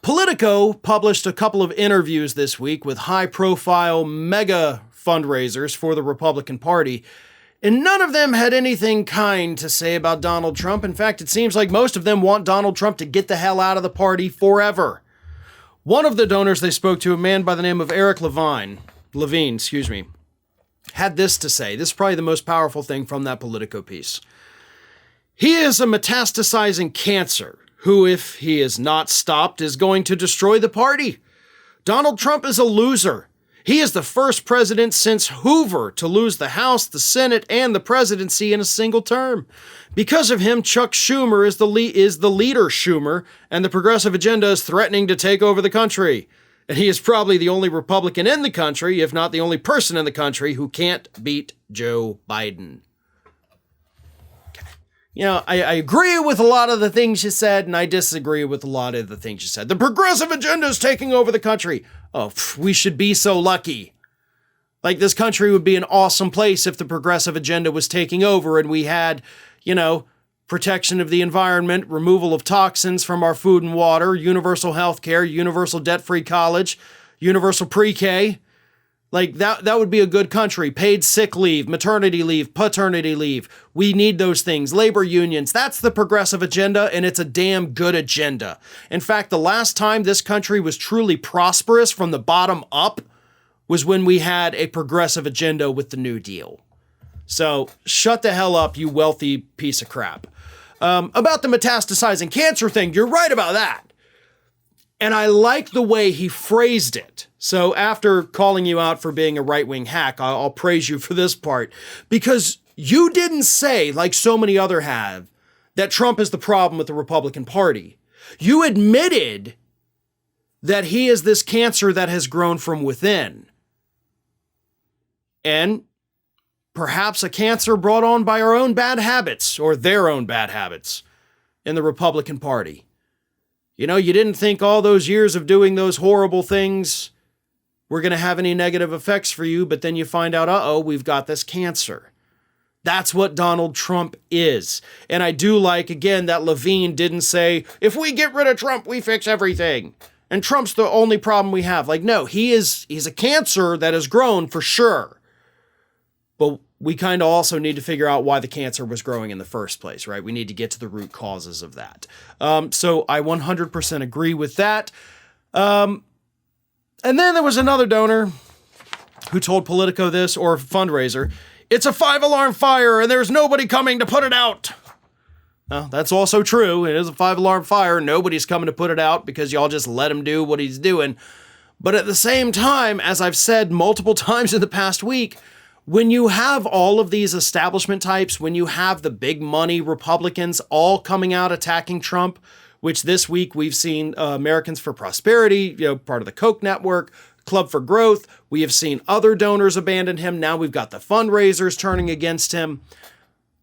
Politico published a couple of interviews this week with high-profile mega fundraisers for the Republican Party, and none of them had anything kind to say about Donald Trump. In fact, it seems like most of them want Donald Trump to get the hell out of the party forever. One of the donors they spoke to, a man by the name of Eric Levine, had this to say. This is probably the most powerful thing from that Politico piece. He is a metastasizing cancer who, if he is not stopped, is going to destroy the party. Donald Trump is a loser. He is the first president since Hoover to lose the House, the Senate, and the presidency in a single term. Because of him, Chuck Schumer is the leader Schumer, and the progressive agenda is threatening to take over the country. And he is probably the only Republican in the country, if not the only person in the country, who can't beat Joe Biden. You know, I agree with a lot of the things you said, and I disagree with a lot of the things you said. The progressive agenda is taking over the country. Oh, we should be so lucky. Like, this country would be an awesome place if the progressive agenda was taking over and we had, you know, protection of the environment, removal of toxins from our food and water, universal health care, universal debt-free college, universal pre-K. Like, that would be a good country. Paid sick leave, maternity leave, paternity leave. We need those things. Labor unions. That's the progressive agenda, and it's a damn good agenda. In fact, the last time this country was truly prosperous from the bottom up was when we had a progressive agenda with the New Deal. So shut the hell up, you wealthy piece of crap. About the metastasizing cancer thing, you're right about that. And I like the way he phrased it. So after calling you out for being a right-wing hack, I'll praise you for this part. Because you didn't say, like so many other have, that Trump is the problem with the Republican Party. You admitted that he is this cancer that has grown from within. And perhaps a cancer brought on by our own bad habits, or their own bad habits, in the Republican Party. You know, you didn't think all those years of doing those horrible things were going to have any negative effects for you, but then you find out, we've got this cancer. That's what Donald Trump is. And I do like, again, that Levine didn't say, if we get rid of Trump, we fix everything. And Trump's the only problem we have. Like, no, he's a cancer that has grown for sure. But we kind of also need to figure out why the cancer was growing in the first place, right? We need to get to the root causes of that. So I 100% agree with that. And then there was another donor who told Politico this, or fundraiser, it's a 5-alarm fire and there's nobody coming to put it out. Well, that's also true. It is a 5-alarm fire. Nobody's coming to put it out because y'all just let him do what he's doing. But at the same time, as I've said multiple times in the past week, when you have all of these establishment types, when you have the big money Republicans all coming out attacking Trump, which this week we've seen Americans for Prosperity, part of the Koch network, Club for Growth. We have seen other donors abandon him. Now we've got the fundraisers turning against him.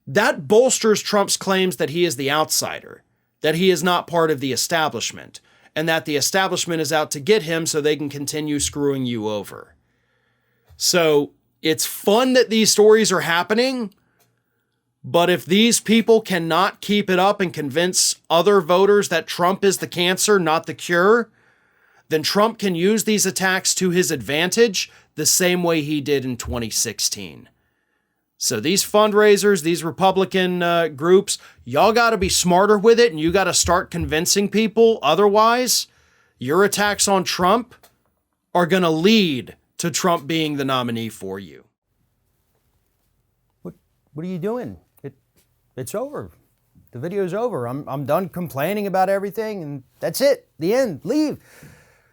That bolsters Trump's claims that he is the outsider, that he is not part of the establishment, and that the establishment is out to get him so they can continue screwing you over. So it's fun that these stories are happening, but if these people cannot keep it up and convince other voters that Trump is the cancer, not the cure, then Trump can use these attacks to his advantage the same way he did in 2016. So these fundraisers, these Republican groups, y'all got to be smarter with it, and you got to start convincing people. Otherwise, your attacks on Trump are going to lead to Trump being the nominee for you. What are you doing? It's over. The video's over. I'm done complaining about everything, and that's it. The end. Leave.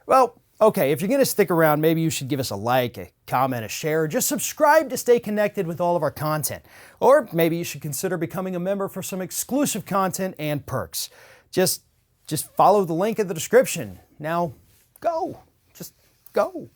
Well, okay, if you're going to stick around, maybe you should give us a like, a comment, a share, or just subscribe to stay connected with all of our content. Or maybe you should consider becoming a member for some exclusive content and perks. Just follow the link in the description. Now, go. Just go.